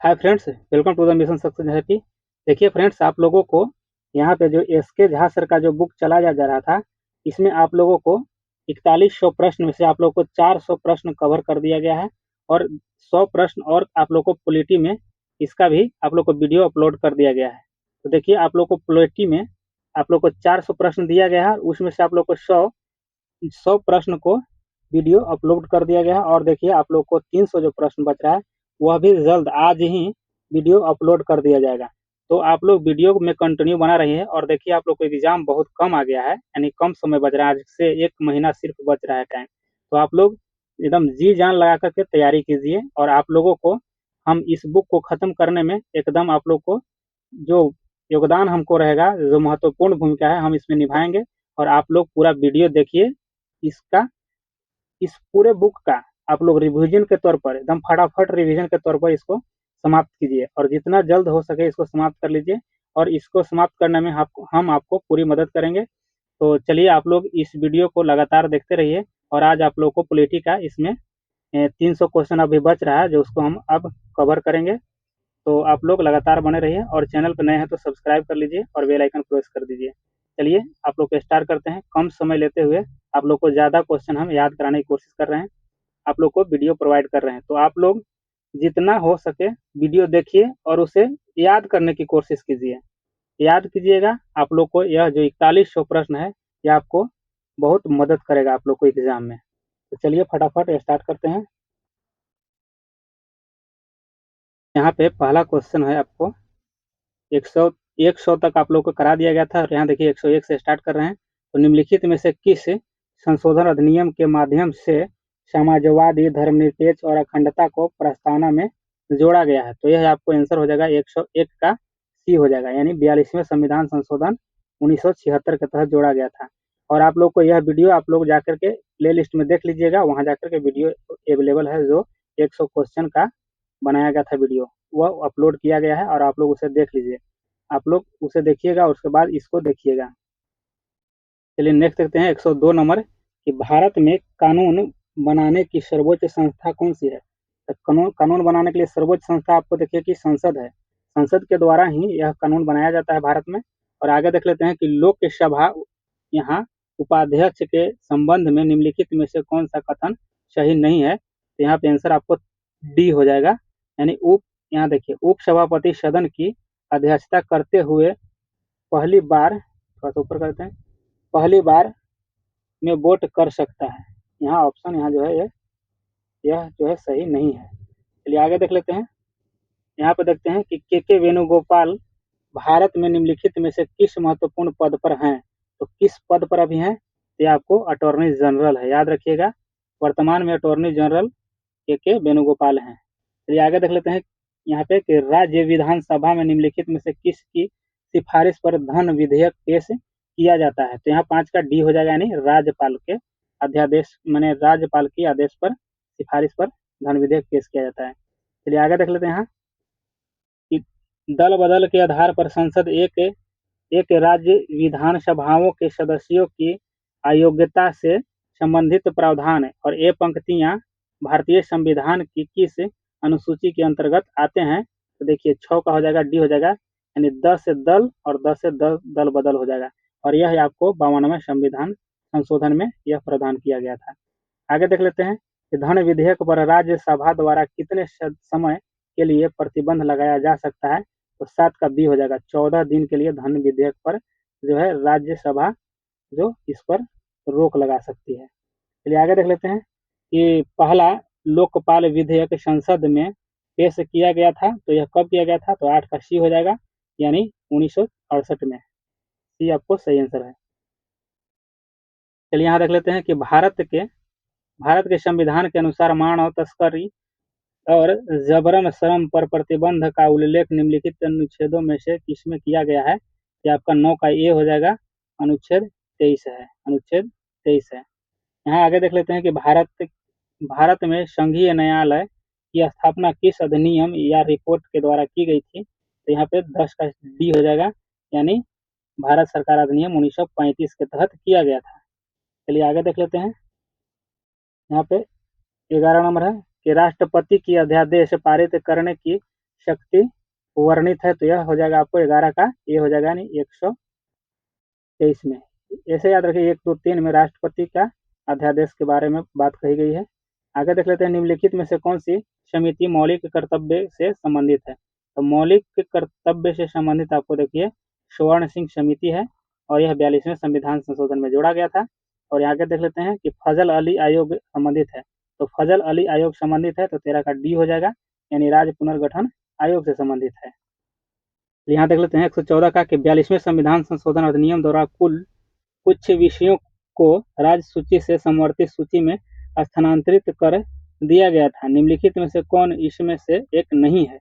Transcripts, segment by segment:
Hi friends, welcome to the mission success happy. देखिए friends, आप लोगों को यहाँ पे जो एसके झा सर का जो बुक चला जा रहा था, इसमें आप लोगों को 4100 प्रश्न में से आप लोगों को 400 प्रश्न कवर कर दिया गया है और 100 प्रश्न और आप लोगों को पोलिटी में इसका भी आप लोग को वीडियो अपलोड कर दिया गया है। तो देखिए, आप लोग को पोलिटी में आप लोग को 400 प्रश्न दिया गया है, उसमें से आप लोग को 100 प्रश्न को वीडियो अपलोड कर दिया गया है। और देखिए, आप लोग को 300 जो प्रश्न बच रहा है वह भी जल्द आज ही वीडियो अपलोड कर दिया जाएगा। तो आप लोग वीडियो में कंटिन्यू बना रही है। और देखिए, आप लोग को एग्जाम बहुत कम आ गया है, यानी कम समय बच रहा है, आज से 1 महीना सिर्फ बच रहा है टाइम। तो आप लोग एकदम जी जान लगा करके तैयारी कीजिए और आप लोगों को हम इस बुक को खत्म करने में एकदम आप लोग को जो योगदान हमको रहेगा, जो महत्वपूर्ण भूमिका है, हम इसमें निभाएंगे। और आप लोग पूरा वीडियो देखिए, इसका इस पूरे बुक का आप लोग रिवीजन के तौर पर एकदम फटाफट रिवीजन के तौर पर इसको समाप्त कीजिए और जितना जल्द हो सके इसको समाप्त कर लीजिए। और इसको समाप्त करने में हम आपको पूरी मदद करेंगे। तो चलिए, आप लोग इस वीडियो को लगातार देखते रहिए। और आज आप लोग को पॉलिटी का इसमें 300 क्वेश्चन अभी बच रहा है, जो उसको हम अब कवर करेंगे। तो आप लोग लगातार बने रहिए और चैनल पर नए हैं तो सब्सक्राइब कर लीजिए और बेल आइकन प्रेस कर दीजिए। चलिए, आप लोग स्टार्ट करते हैं। कम समय लेते हुए आप लोग को ज़्यादा क्वेश्चन हम याद कराने की कोशिश कर रहे हैं, आप लोग को वीडियो प्रोवाइड कर रहे हैं। तो आप लोग जितना हो सके वीडियो देखिए और उसे याद करने की कोशिश कीजिए। याद कीजिएगा, आप लोग को यह जो 4100 प्रश्न है, यह आपको बहुत मदद करेगा आप लोग को एग्जाम में। तो चलिए फटाफट स्टार्ट करते हैं। यहाँ पे पहला क्वेश्चन है, आपको 100 तक आप लोग को करा दिया गया था और यहाँ देखिए 101 से स्टार्ट कर रहे हैं। तो निम्नलिखित में से किस संशोधन अधिनियम के माध्यम से समाजवादी, धर्मनिरपेक्ष और अखंडता को प्रस्तावना में जोड़ा गया है? तो यह आपको आंसर हो जाएगा 101 का सी हो जाएगा, यानी 42वें संविधान संशोधन 1976 के तहत जोड़ा गया था। और आप लोग को यह वीडियो आप लोग जाकर के प्ले लिस्ट में देख लीजिएगा, वहां जाकर के वीडियो अवेलेबल है, जो 100 क्वेश्चन का बनाया गया था वीडियो, वह अपलोड किया गया है और आप लोग उसे देख लीजिए। आप लोग उसे देखिएगा, उसके बाद इसको देखिएगा। चलिए नेक्स्ट देखते हैं 102 नंबर, कि भारत में कानून बनाने की सर्वोच्च संस्था कौन सी है? तो कानून बनाने के लिए सर्वोच्च संस्था आपको देखिए कि संसद है। संसद के द्वारा ही यह कानून बनाया जाता है भारत में। और आगे देख लेते हैं कि लोकसभा यहाँ उपाध्यक्ष के संबंध में निम्नलिखित में से कौन सा कथन सही नहीं है? तो यहाँ पे आंसर आपको डी हो जाएगा, यानी यहाँ देखिए, उप सभापति सदन की अध्यक्षता करते हुए पहली बार, थोड़ा सा ऊपर करते हैं, पहली बार में वोट कर सकता है। यहाँ ऑप्शन यहाँ जो है यह जो है सही नहीं है। चलिए आगे देख लेते हैं। यहाँ पे देखते हैं कि के वेणुगोपाल भारत में निम्नलिखित में से किस महत्वपूर्ण पद पर हैं? तो किस पद पर अभी हैं? ये आपको अटॉर्नी जनरल है, याद रखिएगा। वर्तमान में अटॉर्नी जनरल के वेणुगोपाल हैं। चलिए आगे देख लेते हैं। यहाँ पे कि राज्य विधानसभा में निम्नलिखित में से किसकी सिफारिश पर धन विधेयक पेश किया जाता है? तो यहाँ 5 का डी हो जाएगा, यानी राज्यपाल के अध्यादेश, मैंने राज्यपाल की आदेश पर, सिफारिश पर धन विधेयक पेश किया जाता है। चलिए आगे देख लेते हैं। यहाँ कि दल बदल के आधार पर संसद एक राज्य विधानसभाओं के सदस्यों की अयोग्यता से संबंधित प्रावधान है और ये पंक्तियां भारतीय संविधान की किस अनुसूची के अंतर्गत आते हैं? तो देखिए 6 का हो जाएगा, डी हो जाएगा, यानी 10 से दल और 10 से दल बदल हो जाएगा। और यह आपको 52वें संविधान संशोधन में यह प्रदान किया गया था। आगे देख लेते हैं कि धन विधेयक पर राज्यसभा द्वारा कितने समय के लिए प्रतिबंध लगाया जा सकता है? तो 7 का बी हो जाएगा, 14 दिन के लिए धन विधेयक पर जो है राज्यसभा जो इस पर रोक लगा सकती है। चलिए आगे देख लेते हैं कि पहला लोकपाल विधेयक संसद में पेश किया गया था, तो यह कब किया गया था? तो 8 का सी हो जाएगा, यानी 1968 में। सी आपको सही आंसर है। चलिए यहाँ देख लेते हैं कि भारत के संविधान के अनुसार मानव तस्करी और जबरन श्रम पर प्रतिबंध का उल्लेख निम्नलिखित अनुच्छेदों में से किसमें किया गया है? ये आपका 9 का ए हो जाएगा, अनुच्छेद 23 है, अनुच्छेद 23 है। यहाँ आगे देख लेते हैं कि भारत में संघीय न्यायालय की स्थापना किस अधिनियम या रिपोर्ट के द्वारा की गई थी? तो यहाँ पे 10 का डी हो जाएगा, यानी भारत सरकार अधिनियम 1935 के तहत किया गया था। चलिए आगे देख लेते हैं। यहाँ पे 11 नंबर है कि राष्ट्रपति की अध्यादेश पारित करने की शक्ति वर्णित है, तो यह हो जाएगा आपको 11 का ये हो जाएगा, यानी 123 में। ऐसे याद रखिए 1, 2, 3 में राष्ट्रपति का अध्यादेश के बारे में बात कही गई है। आगे देख लेते हैं, निम्नलिखित में से कौन सी समिति मौलिक कर्तव्य से संबंधित है। तो मौलिक कर्तव्य से संबंधित आपको देखिए स्वर्ण सिंह समिति है, और यह 42वें संविधान संशोधन में जोड़ा गया था। और आगे देख लेते हैं कि फजल अली आयोग संबंधित है। तो फजल अली आयोग संबंधित है, तो 13 का डी हो जाएगा, यानी राज्य पुनर्गठन आयोग से संबंधित है। यहाँ देख लेते हैं 114 का कि 42वें संविधान संशोधन अधिनियम द्वारा कुल कुछ विषयों को राज्य सूची से समवर्ती सूची में स्थानांतरित कर दिया गया था। निम्नलिखित में से कौन इसमें से एक नहीं है।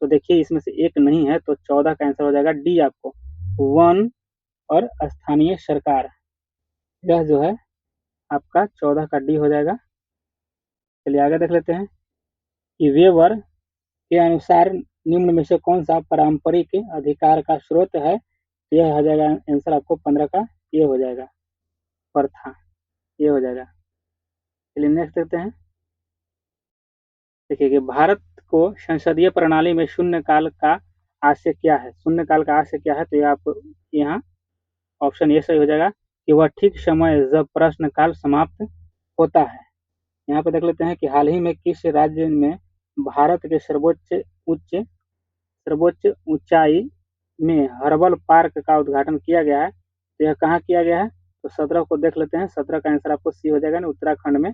तो देखिए इसमें से एक नहीं है, तो 14 का आंसर हो जाएगा डी आपको, वन और स्थानीय सरकार। यह जो है आपका 14 का डी हो जाएगा। चलिए आगे देख लेते हैं कि वेबर के अनुसार निम्न में से कौन सा पारंपरिक अधिकार का स्रोत है। तो यह हो जाएगा आंसर आपको 15 का ये हो जाएगा, प्रथा, ये हो जाएगा। चलिए नेक्स्ट देखते हैं। देखिए कि भारत को संसदीय प्रणाली में शून्यकाल का आशय क्या है। शून्यकाल का आशय क्या है, तो ये आप यहाँ ऑप्शन ये सही हो जाएगा कि वह ठीक समय जब प्रश्नकाल समाप्त होता है। यहाँ पे देख लेते हैं कि हाल ही में किस राज्य में भारत के सर्वोच्च ऊंचाई में हर्बल पार्क का उद्घाटन किया गया है। तो यह कहाँ किया गया है, तो 17 को देख लेते हैं। 17 का आंसर आपको सी हो जाएगा ना, उत्तराखंड में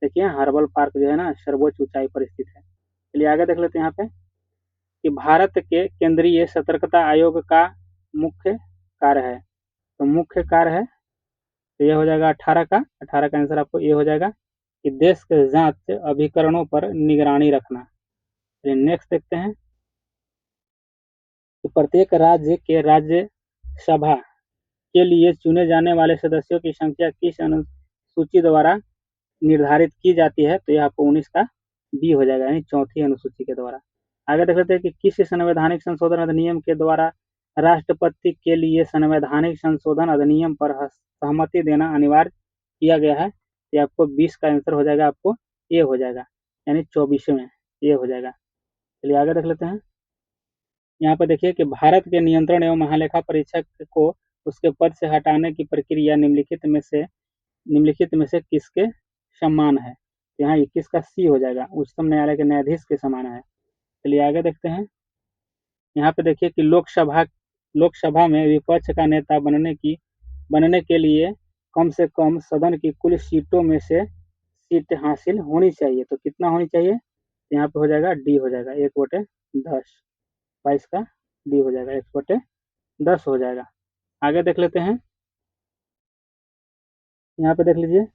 देखिए हर्बल पार्क जो है ना सर्वोच्च ऊंचाई पर स्थित है। चलिए आगे देख लेते हैं यहाँ पे कि भारत के केंद्रीय सतर्कता आयोग का मुख्य कार्य है। तो मुख्य कार्य है, तो यह हो जाएगा 18 का। 18 का आंसर आपको ये हो जाएगा कि देश के जांच अभिकरणों पर निगरानी रखना। नेक्स्ट देखते हैं कि प्रत्येक राज्य के राज्यसभा के लिए चुने जाने वाले सदस्यों की संख्या किस अनुसूची द्वारा निर्धारित की जाती है। तो यह आपको 19 का बी हो जाएगा, यानी चौथी अनुसूची के द्वारा। आगे देख लेते हैं कि किस संवैधानिक संशोधन अधिनियम के द्वारा राष्ट्रपति के लिए संवैधानिक संशोधन अधिनियम पर सहमति देना अनिवार्य किया गया है। ये आपको 20 का आंसर हो जाएगा, आपको ये हो जाएगा, यानी 24वें ये हो जाएगा। चलिए आगे देख लेते हैं। यहाँ पर देखिए कि भारत के नियंत्रण एवं महालेखा परीक्षक को उसके पद से हटाने की प्रक्रिया निम्नलिखित में से किसके समान है। यहाँ 21 का सी हो जाएगा, उच्चतम न्यायालय के न्यायाधीश के समान है। चलिए आगे देखते हैं। यहाँ पे देखिए कि लोकसभा में विपक्ष का नेता बनने के लिए कम से कम सदन की कुल सीटों में से सीट हासिल होनी चाहिए। तो कितना होनी चाहिए, यहाँ पे हो जाएगा डी हो जाएगा, 1/10, 22 का डी हो जाएगा, 1/10 हो जाएगा। आगे देख लेते हैं। यहाँ पे देख लीजिए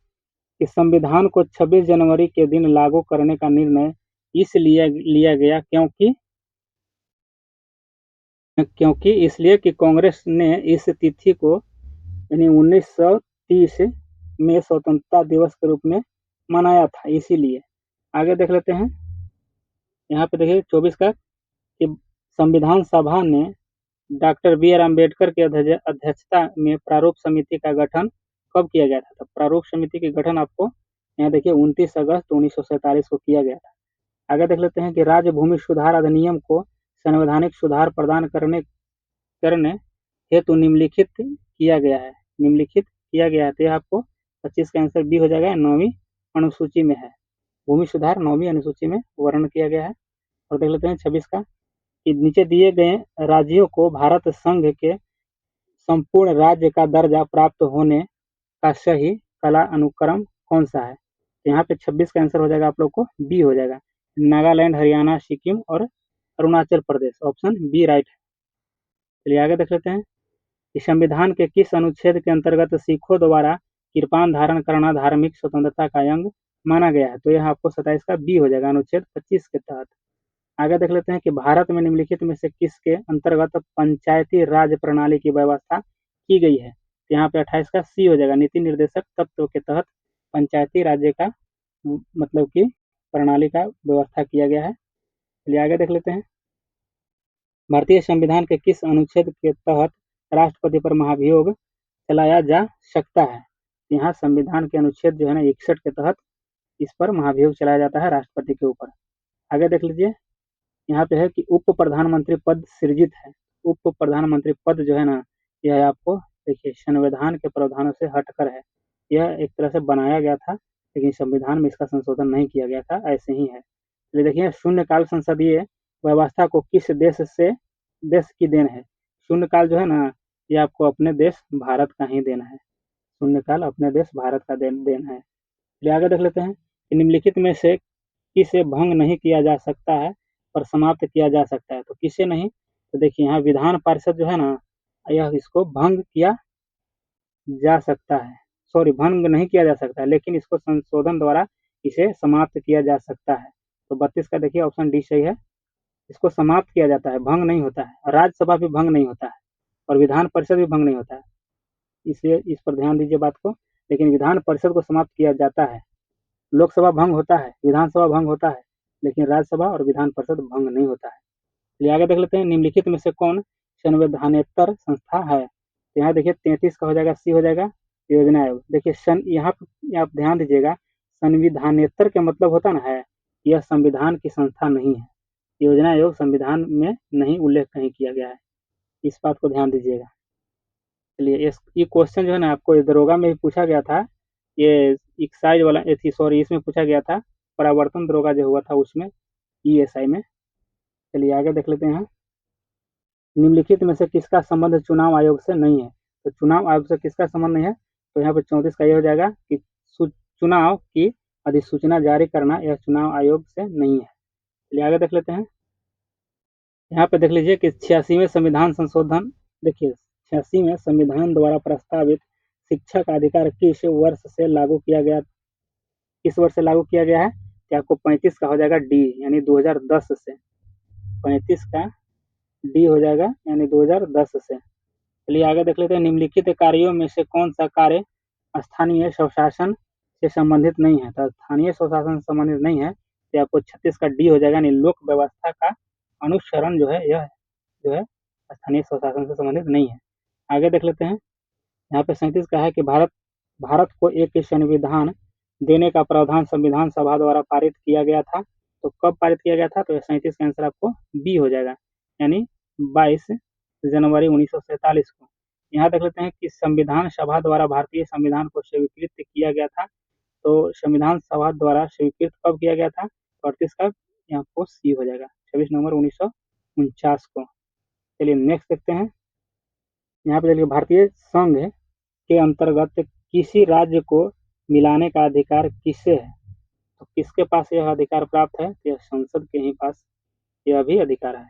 कि संविधान को 26 जनवरी के दिन लागू करने का निर्णय इसलिए लिया गया क्योंकि इसलिए कि कांग्रेस ने इस तिथि को यानी 1930 में स्वतंत्रता दिवस के रूप में मनाया था, इसीलिए। आगे देख लेते हैं। यहाँ पे देखिए 24 का कि संविधान सभा ने डॉक्टर बी आर अम्बेडकर की अध्यक्षता में प्रारूप समिति का गठन कब किया गया था। तो प्रारूप समिति के गठन आपको यहाँ देखिए 29 अगस्त 1947 को किया गया था। आगे देख लेते हैं कि राज्य भूमि सुधार अधिनियम को संवैधानिक सुधार प्रदान करने हेतु निम्नलिखित किया गया है। तो यह आपको 25 का आंसर बी हो जाएगा, 9वीं अनुसूची में है। भूमि सुधार 9वीं अनुसूची में वर्णन किया गया है। और देख लेते हैं 26 का कि नीचे दिए गए राज्यों को भारत संघ के संपूर्ण राज्य का दर्जा प्राप्त होने का सही कला अनुक्रम कौन सा है। यहाँ पे 26 का आंसर हो जाएगा आप लोग को बी हो जाएगा, नागालैंड, हरियाणा, सिक्किम और Arunachal Pradesh, option B right है। चलिए आगे देख लेते हैं कि संविधान के किस अनुच्छेद के अंतर्गत सिखों द्वारा कृपान धारण करना धार्मिक स्वतंत्रता का अंग माना गया है। तो यह आपको 27 का बी हो जाएगा, अनुच्छेद 25 के तहत। आगे देख लेते हैं कि भारत में निम्नलिखित में से किसके अंतर्गत पंचायती राज प्रणाली की व्यवस्था की गई है। तो यहाँ पे 28 का सी हो जाएगा, नीति निर्देशक तत्व के तहत पंचायती राज्य का मतलब की प्रणाली का व्यवस्था किया गया है। चलिए आगे देख लेते हैं। भारतीय संविधान के किस अनुच्छेद के तहत राष्ट्रपति पर महाभियोग चलाया जा सकता है। यहाँ संविधान के अनुच्छेद जो है ना 61 के तहत इस पर महाभियोग चलाया जाता है राष्ट्रपति के ऊपर। आगे देख लीजिए यहाँ पे है कि उप प्रधानमंत्री पद सृजित है। उप प्रधानमंत्री पद जो है ना, यह आपको देखिए संविधान के प्रावधानों से हटकर है। यह एक तरह से बनाया गया था, लेकिन संविधान में इसका संशोधन नहीं किया गया था, ऐसे ही है। चलिए देखिए, शून्यकाल संसदीय व्यवस्था को किस देश की देन है? शून्यकाल जो है ना, ये आपको अपने देश भारत का ही देन है। शून्यकाल अपने देश भारत का देन है। चलिए आगे देख लेते हैं कि निम्नलिखित में से किसे भंग नहीं किया जा सकता है और समाप्त किया जा सकता है? तो किसे नहीं? तो देखिए यहाँ विधान पार्षद जो है ना, यह इसको भंग किया जा सकता है, सॉरी भंग नहीं किया जा सकता है, लेकिन इसको संशोधन द्वारा इसे समाप्त किया जा सकता है। तो 32 का देखिए ऑप्शन डी सही है। इसको समाप्त किया जाता है, भंग नहीं होता है। राज्यसभा भी भंग नहीं होता है और विधान परिषद भी भंग नहीं होता है, इसलिए इस पर ध्यान दीजिए बात को। लेकिन विधान परिषद को समाप्त किया जाता है। लोकसभा भंग होता है, विधानसभा भंग होता है, लेकिन राज्यसभा और विधान परिषद भंग नहीं होता है। चलिए आगे देख लेते हैं, निम्नलिखित में से कौन संवैधानेतर संस्था है? तो यहाँ देखिए 33 का हो जाएगा, सी हो जाएगा योजना आयोग। देखिए यहाँ आप ध्यान दीजिएगा, संविधानेतर के मतलब होता ना है, यह संविधान की संस्था नहीं है। योजना आयोग संविधान में नहीं उल्लेख कहीं किया गया है, इस बात को ध्यान दीजिएगा। चलिए ये क्वेश्चन जो है ना, आपको दरोगा में भी पूछा गया था। ये एक्साइज वाला थी, सॉरी इसमें पूछा गया था, परावर्तन दरोगा जो हुआ था उसमें, ईएसआई में। चलिए आगे देख लेते हैं, निम्नलिखित में से किसका संबंध चुनाव आयोग से नहीं है? तो चुनाव आयोग से किसका संबंध नहीं है? तो यहाँ पे 34 का ये हो जाएगा कि चुनाव की अधिसूचना जारी करना यह चुनाव आयोग से नहीं है। चलिए आगे देख लेते हैं, यहाँ पे देख लीजिए कि 86वें संविधान संशोधन, देखिए 86वें संविधान द्वारा प्रस्तावित शिक्षा का अधिकार किस वर्ष से लागू किया गया? किस वर्ष से लागू किया गया है? कि आपको 35 का हो जाएगा डी, यानी 2010 से। 35 का डी हो जाएगा, यानी 2010 से। चलिए आगे देख लेते हैं, निम्नलिखित कार्यों में से कौन सा कार्य स्थानीय स्वशासन से संबंधित नहीं है? तो स्थानीय स्वशासन से संबंधित नहीं है, तो आपको 36 का डी हो जाएगा, यानी लोक व्यवस्था का अनुसरण जो है, यह जो है स्थानीय स्वशासन से संबंधित नहीं है। आगे देख लेते हैं, यहाँ पे 37 का है कि भारत को एक संविधान देने का प्रावधान संविधान सभा द्वारा पारित किया गया था। तो कब पारित किया गया था? तो 37 का आंसर आपको बी हो जाएगा, यानी 22 जनवरी 1947 को। यहाँ देख लेते हैं कि संविधान सभा द्वारा भारतीय संविधान को स्वीकृत किया गया था। तो संविधान सभा द्वारा स्वीकृत कब किया गया था? 38 का यहाँ को सी हो जाएगा, 26 नवंबर 1949 को। चलिए नेक्स्ट देखते हैं, यहाँ पे देखिए भारतीय संघ के अंतर्गत किसी राज्य को मिलाने का अधिकार किसे है? तो किसके पास यह अधिकार प्राप्त है? यह संसद के ही पास यह भी अधिकार है।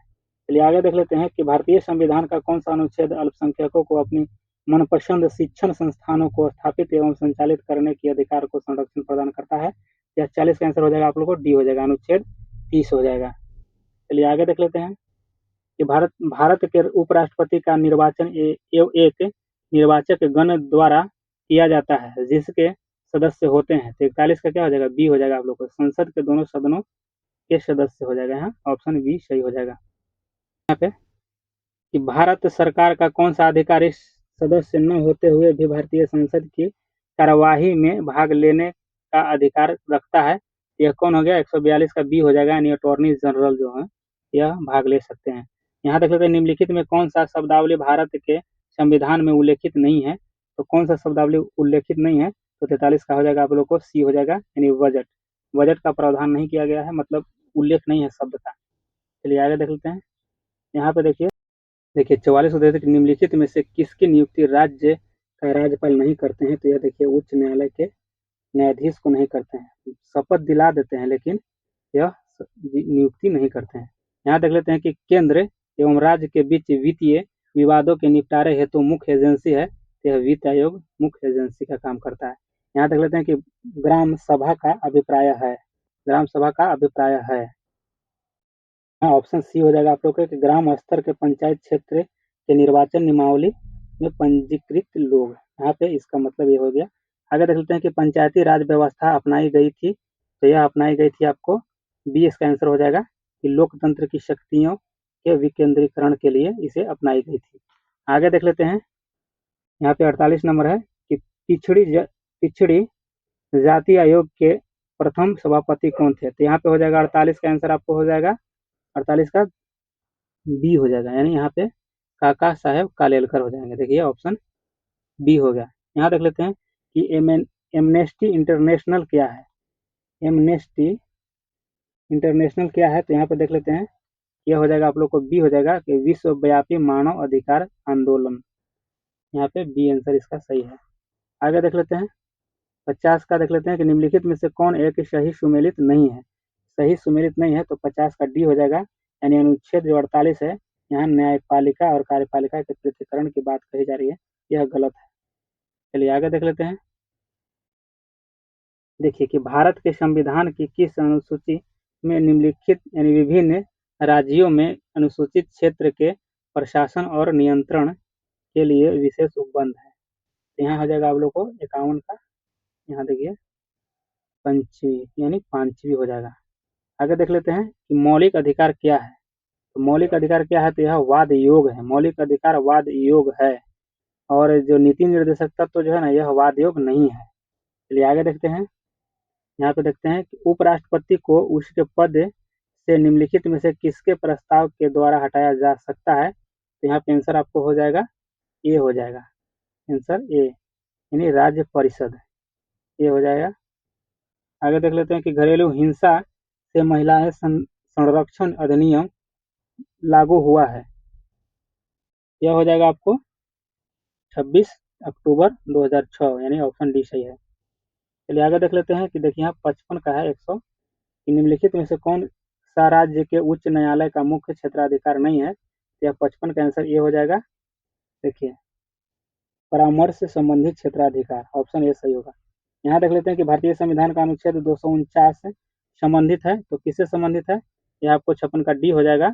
चलिए आगे देख लेते हैं कि भारतीय संविधान का कौन सा अनुच्छेद अल्पसंख्यकों को अपनी मनपसंद शिक्षण संस्थानों को स्थापित एवं संचालित करने के अधिकार को संरक्षण प्रदान करता है? यह 40 का आंसर हो जाएगा आप लोगों को डी हो जाएगा, अनुच्छेद 30 हो जाएगा। चलिए आगे देख लेते हैं कि भारत के उपराष्ट्रपति का निर्वाचन एक निर्वाचक गण द्वारा किया जाता है, जिसके सदस्य होते हैं। तो 41 का क्या हो जाएगा? बी हो जाएगा आप लोग को, संसद के दोनों सदनों के सदस्य हो जाएगा। यहाँ ऑप्शन बी सही हो जाएगा। यहाँ पे कि भारत सरकार का कौन सा अधिकारी सदस्य न होते हुए भी भारतीय संसद की कार्यवाही में भाग लेने का अधिकार रखता है? यह कौन हो गया? 142 का बी हो जाएगा, यानी अटॉर्नी जनरल जो है यह भाग ले सकते हैं। यहाँ देख लेते हैं, निम्नलिखित में कौन सा शब्दावली भारत के संविधान में उल्लेखित नहीं है? तो कौन सा शब्दावली उल्लेखित नहीं है? तो 43 का हो जाएगा आप लोग को सी हो जाएगा, यानी बजट। बजट का प्रावधान नहीं किया गया है, मतलब उल्लेख नहीं है शब्द का। चलिए आगे देख लेते हैं, यहाँ पे देखिए 44 उद्देश्य निम्नलिखित में से किसकी नियुक्ति राज्य का राज्यपाल नहीं करते हैं? तो यह देखिए उच्च न्यायालय के न्यायाधीश को नहीं करते हैं, शपथ दिला देते हैं लेकिन यह नियुक्ति नहीं करते हैं। यहाँ देख लेते हैं कि केंद्र एवं राज्य के बीच वित्तीय विवादों के निपटारे हेतु मुख्य एजेंसी है, यह वित्त आयोग मुख्य एजेंसी का काम करता है। यहाँ देख लेते हैं कि ग्राम सभा का अभिप्राय है, ग्राम सभा का अभिप्राय है। हाँ ऑप्शन सी हो जाएगा आप लोग के, ग्राम स्तर के पंचायत क्षेत्र के निर्वाचन नियमावली में पंजीकृत लोग। यहाँ पे इसका मतलब ये हो गया। आगे देख लेते हैं कि पंचायती राज व्यवस्था अपनाई गई थी, तो यह अपनाई गई थी आपको बी, इसका आंसर हो जाएगा कि लोकतंत्र की शक्तियों के विकेंद्रीकरण के लिए इसे अपनाई गई थी। आगे देख लेते हैं, यहाँ पे 48 नंबर है कि पिछड़ी जाति आयोग के प्रथम सभापति कौन थे? तो यहाँ पे हो जाएगा 48 का आंसर आपको हो जाएगा 48 का बी हो जाएगा, यानी यहाँ पे काका साहेब कालेलकर हो जाएंगे। देखिए ऑप्शन बी हो गया। यहाँ देख लेते हैं कि एमनेस्टी इंटरनेशनल क्या है। एमनेस्टी इंटरनेशनल क्या है, तो यहाँ पे देख लेते हैं, यह हो जाएगा आप लोग को बी हो जाएगा कि विश्वव्यापी मानव अधिकार आंदोलन। यहाँ पे बी आंसर इसका सही है। आगे देख लेते हैं 50 का, देख लेते हैं कि निम्नलिखित में से कौन एक सही सुमेलित नहीं है। सही सुमेलित नहीं है तो 50 का डी हो जाएगा, यानी अनुच्छेद जो 48 है, यहाँ न्यायपालिका और कार्यपालिका के पृथक्करण की बात कही जा रही है, यह गलत है। चलिए आगे देख लेते हैं। देखिए कि भारत के संविधान की किस अनुसूची में निम्नलिखित यानी विभिन्न राज्यों में अनुसूचित क्षेत्र के प्रशासन और नियंत्रण के लिए विशेष उपबंध है। यहाँ हो जाएगा आप लोग को 51 का, यहाँ देखिए पंचवी यानी पांचवी हो जाएगा। आगे देख लेते हैं कि मौलिक अधिकार क्या है। तो मौलिक अधिकार क्या है, तो यह वाद योग है। मौलिक अधिकार वाद योग है, और जो नीति निर्देशक तत्व जो है ना, यह वाद योग नहीं है। चलिए आगे देखते हैं। यहाँ पे देखते हैं कि उपराष्ट्रपति को उसके पद से निम्नलिखित में से किसके प्रस्ताव के द्वारा हटाया जा सकता है। तो यहाँ पे आंसर आपको हो जाएगा ए हो जाएगा, आंसर ए यानी राज्य परिषद, ये हो जाएगा। आगे देख लेते हैं कि घरेलू हिंसा से महिलाएं संरक्षण अधिनियम लागू हुआ है। यह हो जाएगा आपको 26 अक्टूबर 2006, यानी ऑप्शन डी सही है। चलिए आगे देख लेते हैं कि देखिए यहाँ 55 का है 100 कि निम्नलिखित में से कौन सा राज्य के उच्च न्यायालय का मुख्य क्षेत्राधिकार नहीं है। यह 55 का आंसर ये हो जाएगा। देखिए परामर्श से संबंधित क्षेत्राधिकार, ऑप्शन ए सही होगा। यहाँ देख लेते हैं कि भारतीय संविधान का अनुच्छेद 249 से संबंधित है, तो किससे संबंधित है, यह आपको 56 का डी हो जाएगा।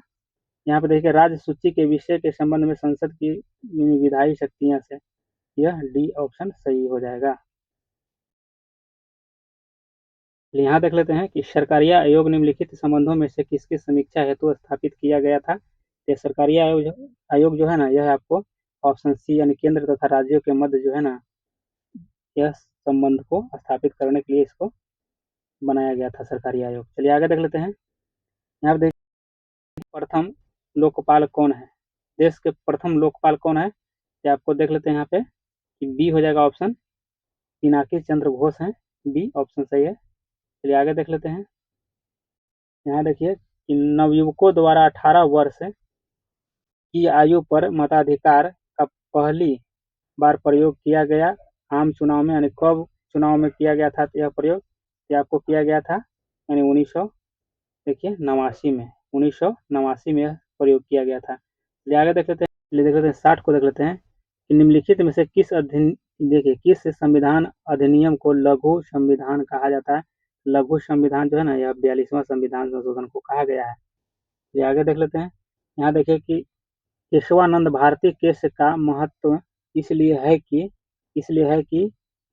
यहाँ पे देखिए राज्य सूची के विषय के संबंध में संसद की विधायी शक्तियां से, यह डी ऑप्शन सही हो जाएगा। यहाँ देख लेते हैं कि सरकारिया आयोग निम्नलिखित संबंधों में से किसकी समीक्षा हेतु स्थापित किया गया था। ये सरकारिया आयोग जो है ना, यह आपको ऑप्शन सी यानी केंद्र तथा राज्यों के मध्य जो है ना, यह संबंध को स्थापित करने के लिए इसको बनाया गया था सरकारी आयोग। चलिए आगे देख लेते हैं। यहाँ पे देखिए प्रथम लोकपाल कौन है, देश के प्रथम लोकपाल कौन है, ये आपको देख लेते हैं यहाँ पे कि बी हो जाएगा ऑप्शन, पिनाकी चंद्र घोष हैं, बी ऑप्शन सही है। चलिए आगे देख लेते हैं। यहाँ देखिए कि नवयुवकों द्वारा 18 वर्ष की आयु पर मताधिकार का पहली बार प्रयोग किया गया आम चुनाव में, यानी कब चुनाव में किया गया था यह प्रयोग, ये आपको किया गया था यानी 1900 देखिए 89 में, 1989 में यह प्रयोग किया गया था। चलिए आगे देख लेते हैं। देख लेते हैं 60 को देख लेते हैं कि निम्नलिखित में से किस संविधान अधिनियम को लघु संविधान कहा जाता है। लघु संविधान जो है ना, यह 42वां संविधान संशोधन को कहा गया है। ये आगे देख लेते हैं। यहाँ देखिए कि केशवानंद भारती केस का महत्व इसलिए है कि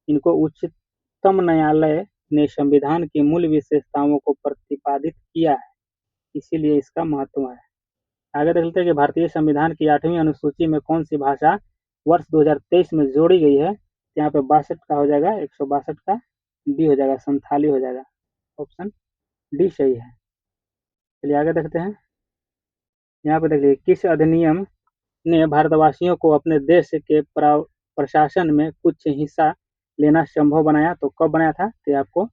इनको उच्चतम न्यायालय ने संविधान की मूल विशेषताओं को प्रतिपादित किया है, इसीलिए इसका महत्व है। आगे देख लेते हैं कि भारतीय संविधान की 8वीं अनुसूची में कौन सी भाषा वर्ष 2023 में जोड़ी गई है। यहाँ पे 62 का हो जाएगा, 162 का डी हो जाएगा, संथाली हो जाएगा, ऑप्शन डी सही है। चलिए आगे देखते हैं। यहाँ पे देखिए किस अधिनियम ने भारतवासियों को अपने देश के प्रशासन में कुछ हिस्सा लेना संभव बनाया। तो कब बनाया था, तो आपको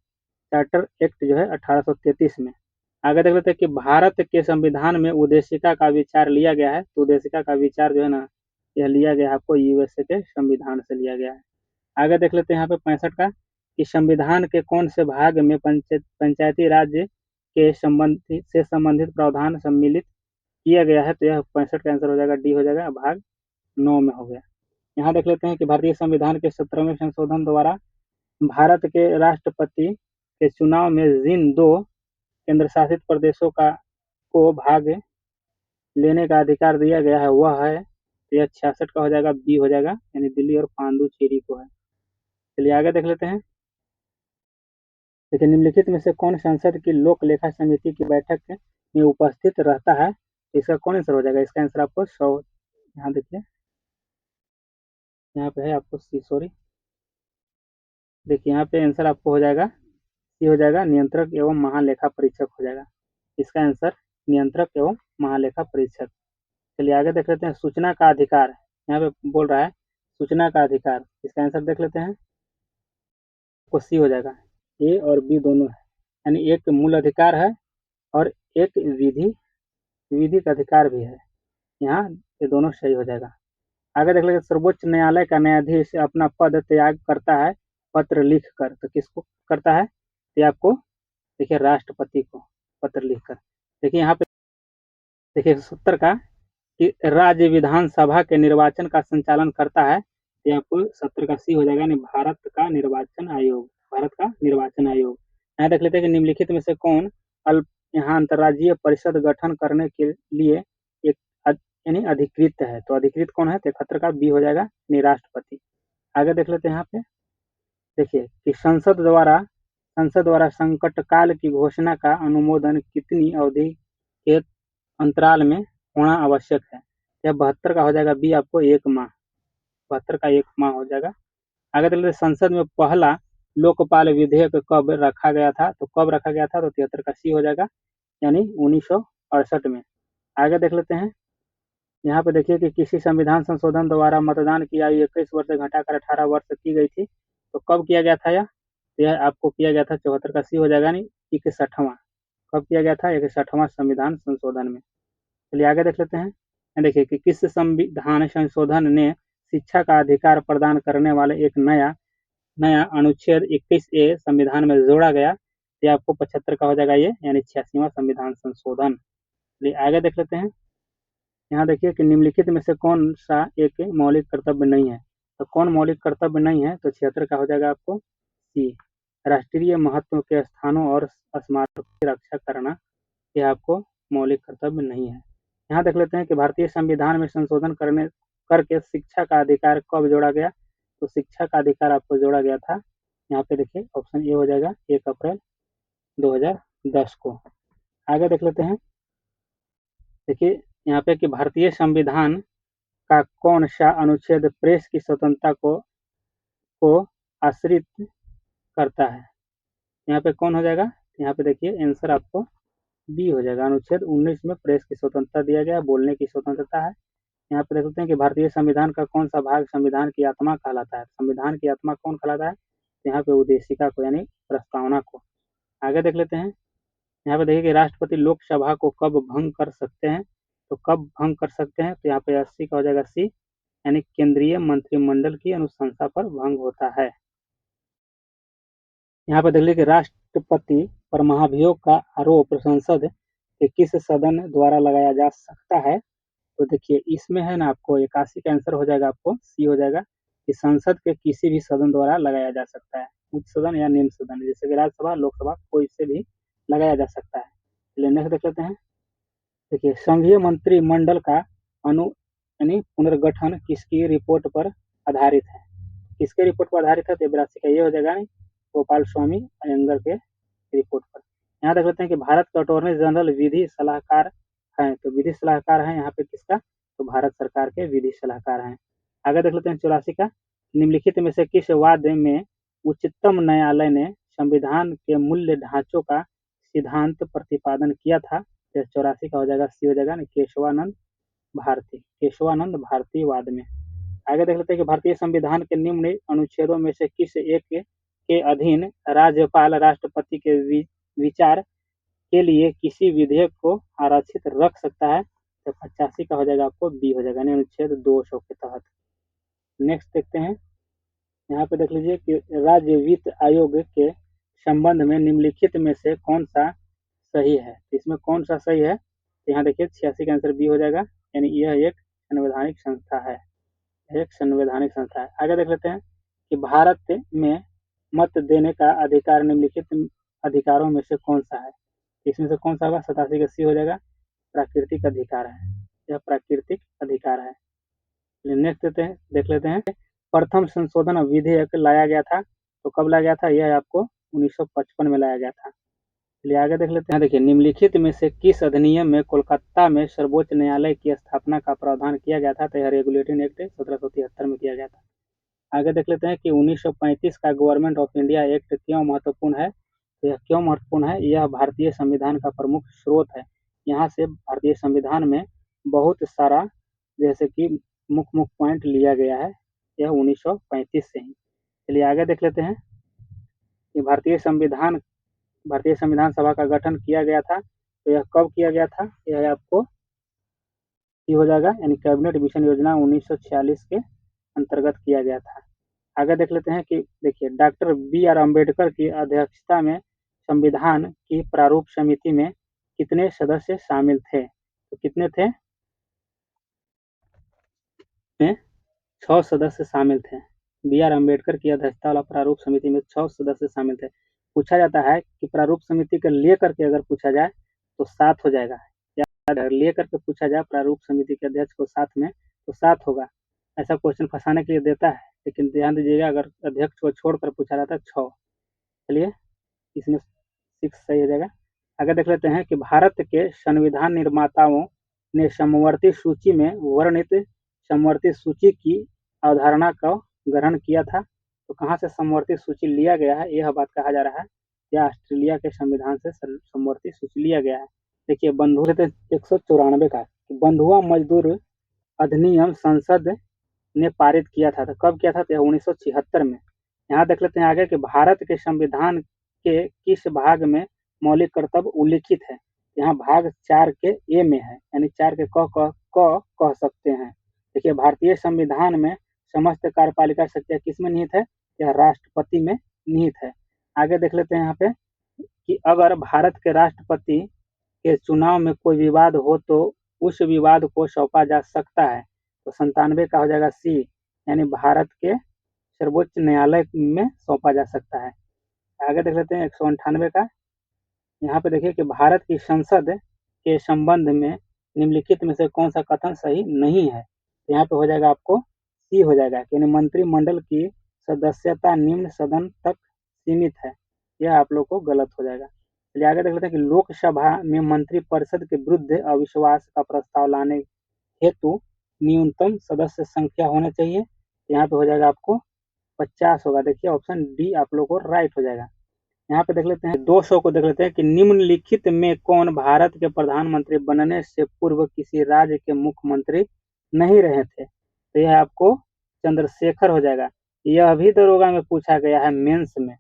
चार्टर एक्ट जो है 1833 में। आगे देख लेते हैं कि भारत के संविधान में उद्देशिका का विचार लिया गया है। तो उद्देशिका का विचार जो है ना, यह लिया गया है आपको यूएसए के संविधान से लिया गया है। आगे देख लेते हैं यहाँ पे 65 का कि संविधान के कौन से भाग में पंचायती राज्य के संबंधित प्रावधान सम्मिलित किया गया है। तो यह 65 का आंसर हो जाएगा, डी हो जाएगा, भाग 9 में हो गया। यहाँ देख लेते हैं कि भारतीय संविधान के 17वें संशोधन द्वारा भारत के राष्ट्रपति के चुनाव में जिन 2 केंद्र शासित प्रदेशों को भाग लेने का अधिकार दिया गया है वह है, तो यह 66 का हो जाएगा, बी हो जाएगा, यानी दिल्ली और पांडुचेरी को है। चलिए आगे देख लेते हैं। देखिए निम्नलिखित में से कौन संसद की लोक लेखा समिति की बैठक में उपस्थित रहता है। इसका कौन आंसर हो जाएगा, इसका आंसर आपको 100, यहाँ देखिए यहाँ पे है आपको सी, सॉरी देखिए यहाँ पे आंसर आपको हो जाएगा सी हो जाएगा, नियंत्रक एवं महालेखा परीक्षक हो जाएगा। इसका आंसर नियंत्रक एवं महालेखा परीक्षक। चलिए आगे देख लेते हैं सूचना का अधिकार। यहाँ पे बोल रहा है सूचना का अधिकार, इसका आंसर देख लेते हैं, को सी हो जाएगा। ए और बी दोनों है, यानी एक मूल अधिकार है और एक विधिक अधिकार भी है। यहाँ ये दोनों सही हो जाएगा। आगे देख लेते सर्वोच्च न्यायालय का न्यायाधीश अपना पद त्याग करता है पत्र लिख कर, तो किसको करता है? ये आपको देखिए राष्ट्रपति को पत्र लिखकर। देखिए यहाँ पे देखिए सूत्र का कि राज्य विधानसभा के निर्वाचन का संचालन करता है, ये आपको सत्र का सी हो जाएगा, यानी भारत का निर्वाचन आयोग। भारत का निर्वाचन आयोग। यहाँ देख लेते हैं कि निम्नलिखित में से कौन यहाँ अंतर्राज्यीय परिषद गठन करने के लिए एक यानी अधिकृत है, तो अधिकृत कौन है? तो खतर का बी हो जाएगा, यानी राष्ट्रपति। आगे देख लेते हैं यहाँ पे देखिए कि संसद द्वारा संकट काल की घोषणा का अनुमोदन कितनी अवधि के अंतराल में होना आवश्यक है? यह 72 का हो जाएगा बी, आपको 1 माह, 72 का 1 माह हो जाएगा। आगे देख लेते संसद में पहला लोकपाल विधेयक कब रखा गया था? तो कब रखा गया था? तो 73 का सी हो जाएगा, यानी 1968 में। आगे देख लेते हैं यहाँ पे देखिए कि किसी संविधान संशोधन द्वारा मतदान की आयु 21 वर्ष से घटाकर 18 वर्ष की गई थी, तो कब किया गया था? यह आपको किया गया था 74 का सी हो जाएगा, नहीं 61वां। कब किया गया था? 61वां संविधान संशोधन में। चलिए आगे देख लेते हैं। देखिए कि किस संविधान संशोधन ने शिक्षा का अधिकार प्रदान करने वाले एक नया अनुच्छेद 21A संविधान में जोड़ा गया? ये आपको 75 का हो जाएगा, ये यानी 86वां संविधान संशोधन। चलिए आगे देख लेते हैं। यहाँ देखिए कि निम्नलिखित में से कौन सा एक मौलिक कर्तव्य नहीं है? तो कौन मौलिक कर्तव्य नहीं है? तो 76 का हो जाएगा आपको सी, राष्ट्रीय महत्व के स्थानों और स्मारकों की रक्षा करना, यह आपको मौलिक कर्तव्य नहीं है। यहाँ देख लेते हैं कि भारतीय संविधान में संशोधन करके शिक्षा का अधिकार कब जोड़ा गया? तो शिक्षा का अधिकार आपको जोड़ा गया था, यहाँ पे देखिए ऑप्शन ए हो जाएगा 1 अप्रैल 2010 को। आगे देख लेते हैं। देखिए यहाँ पे कि भारतीय संविधान का कौन सा अनुच्छेद प्रेस की स्वतंत्रता को आश्रित करता है? यहाँ पे कौन हो जाएगा? यहाँ पे देखिए आंसर आपको बी हो जाएगा, अनुच्छेद 19 में प्रेस की स्वतंत्रता दिया गया, बोलने की स्वतंत्रता है। यहाँ पे देख सकते हैं कि भारतीय संविधान का कौन सा भाग संविधान की आत्मा कहलाता है? संविधान की आत्मा कौन कहलाता है? यहाँ पे उद्देशिका को, यानी प्रस्तावना को। आगे देख लेते हैं। यहाँ पे देखिए कि राष्ट्रपति लोकसभा को कब भंग कर सकते हैं? तो कब भंग कर सकते हैं? तो यहाँ पे 80 का हो जाएगा सी, यानी केंद्रीय मंत्रिमंडल की अनुशंसा पर भंग होता है। यहाँ पे देख लीजिए कि राष्ट्रपति पर महाभियोग का आरोप संसद के किस सदन द्वारा लगाया जा सकता है? तो देखिए इसमें है ना आपको 81 का आंसर हो जाएगा, आपको सी हो जाएगा कि संसद के किसी भी सदन द्वारा लगाया जा सकता है, उच्च सदन या निम्न सदन, जैसे कि राज्यसभा, लोकसभा, कोई से भी लगाया जा सकता है। चलिए नेक्स्ट देख लेते हैं। देखिए संघीय मंत्रिमंडल का यानी पुनर्गठन किसकी रिपोर्ट पर आधारित है? किसके रिपोर्ट पर आधारित है? तो 82 का ये हो जाएगा, गोपाल स्वामी अयंगर के रिपोर्ट पर। यहाँ देख लेते हैं कि भारत के अटॉर्नी जनरल विधि सलाहकार हैं, तो विधि सलाहकार हैं यहाँ पे किसका? तो भारत सरकार के विधि सलाहकार हैं। आगे देख लेते हैं 84 का, निम्नलिखित में से किस वाद में उच्चतम न्यायालय ने संविधान के मूल्य ढांचों का सिद्धांत प्रतिपादन किया था? 84 का हो जाएगा सी हो जाएगा, केशवानंद भारती वाद में। आगे देख लेते हैं कि भारतीय संविधान के निम्न अनुच्छेदों में से किस एक के अधीन राज्यपाल राष्ट्रपति के विचार के लिए किसी विधेयक को आरक्षित रख सकता है? तो 85 का हो जाएगा, आपको बी हो जाएगा, अनुच्छेद 200 के तहत। नेक्स्ट देखते हैं। यहाँ पे देख लीजिए कि राज्य वित्त आयोग के संबंध में निम्नलिखित में से कौन सा सही है? इसमें कौन सा सही है? तो यहाँ देखिए 86 का आंसर बी हो जाएगा, यानी यह एक संवैधानिक संस्था है, एक संवैधानिक संस्था है। आगे देख लेते हैं कि भारत में मत देने का अधिकार निम्नलिखित अधिकारों में से कौन सा है? इसमें से कौन सा होगा? 87 का सी हो जाएगा, प्राकृतिक अधिकार है, यह प्राकृतिक अधिकार है। नेक्स्ट देख लेते हैं। प्रथम संशोधन विधेयक लाया गया था, तो कब लाया गया था? यह आपको 1955 में लाया गया था। चलिए आगे देख लेते हैं। देखिए निम्नलिखित में से किस अधिनियम में कोलकाता में सर्वोच्च न्यायालय की स्थापना का प्रावधान किया गया था? तो यह रेगुलेटिंग एक्ट 1773 में किया गया था। आगे देख लेते हैं कि 1935 का गवर्नमेंट ऑफ इंडिया एक्ट क्यों महत्वपूर्ण है? तो यह क्यों महत्वपूर्ण है? यह भारतीय संविधान का प्रमुख स्रोत है, यहाँ से भारतीय संविधान में बहुत सारा जैसे कि मुख्य पॉइंट लिया गया है। यह 1935 से ही। चलिए आगे देख लेते हैं कि भारतीय संविधान सभा का गठन किया गया था। तो यह कब किया गया था, यह आपको ये हो जाएगा, यानी कैबिनेट मिशन योजना 1946 के अंतर्गत किया गया था। आगे देख लेते हैं कि देखिए डॉक्टर बी.आर. अम्बेडकर की अध्यक्षता में संविधान की प्रारूप समिति में कितने सदस्य शामिल थे, तो कितने थे, में 6 सदस्य शामिल थे। बी.आर. अम्बेडकर की अध्यक्षता वाला प्रारूप समिति में 6 सदस्य शामिल थे। पूछा जाता है कि प्रारूप समिति को लेकर के अगर पूछा जाए तो 7 हो जाएगा, या लेकर के पूछा जाए प्रारूप समिति के अध्यक्ष को साथ में तो 7 होगा। ऐसा क्वेश्चन फंसाने के लिए देता है, लेकिन ध्यान दीजिएगा अगर अध्यक्ष को छोड़कर पूछा जाता है 6। चलिए इसमें 6 सही हो जाएगा। आगे देख लेते हैं कि भारत के संविधान निर्माताओं ने समवर्ती सूची में वर्णित समवर्ती सूची की अवधारणा का ग्रहण किया था। तो कहाँ से समवर्ती सूची लिया गया है, यह बात कहा जा रहा है। यह ऑस्ट्रेलिया के संविधान से समवर्ती सूची लिया गया है। देखिए बंधु 194 का बंधुआ मजदूर अधिनियम संसद ने पारित किया था। तो कब किया था, तो 1976 में। यहाँ देख लेते हैं आगे कि भारत के संविधान के किस भाग में मौलिक कर्तव्य उल्लिखित है। यहाँ भाग 4 के ए में है, यानी 4 के क कह सकते हैं। देखिए भारतीय संविधान में समस्त कार्यपालिका शक्तियां किस में निहित है, यह राष्ट्रपति में निहित है। आगे देख लेते हैं यहाँ पे कि अगर भारत के राष्ट्रपति के चुनाव में कोई विवाद हो तो उस विवाद को सौंपा जा सकता है। तो 97 का हो जाएगा सी, यानी भारत के सर्वोच्च न्यायालय में सौंपा जा सकता है। आगे देख लेते हैं 198 का। यहाँ पे देखिए कि भारत की संसद के संबंध में निम्नलिखित में से कौन सा कथन सही नहीं है। तो यहाँ पे हो जाएगा आपको सी हो जाएगा, यानी मंत्रिमंडल की सदस्यता निम्न सदन तक सीमित है। यह आप लोग को गलत हो जाएगा। चलिए आगे देख लेते हैं कि लोकसभा में मंत्रिपरिषद के विरुद्ध अविश्वास का प्रस्ताव लाने हेतु न्यूनतम सदस्य संख्या होना चाहिए। यहाँ पे हो जाएगा आपको 50 होगा। देखिए ऑप्शन डी आप लोग को राइट हो जाएगा। यहाँ पे देख लेते हैं 200 को देख लेते हैं कि निम्नलिखित में कौन भारत के प्रधानमंत्री बनने से पूर्व किसी राज्य के मुख्यमंत्री नहीं रहे थे। तो यह आपको चंद्रशेखर हो जाएगा। यह भी दरोगा में पूछा गया है मेंस में,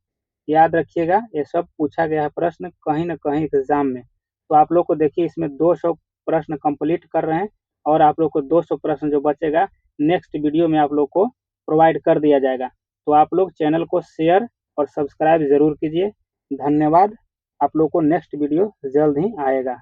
याद रखिएगा ये सब पूछा गया है प्रश्न कहीं ना कहीं एग्जाम में। तो आप लोग को देखिए इसमें 200 प्रश्न कंप्लीट कर रहे हैं और आप लोग को 200 प्रश्न जो बचेगा नेक्स्ट वीडियो में आप लोग को प्रोवाइड कर दिया जाएगा। तो आप लोग चैनल को शेयर और सब्सक्राइब जरूर कीजिए। धन्यवाद। आप लोग को नेक्स्ट वीडियो जल्द ही आएगा।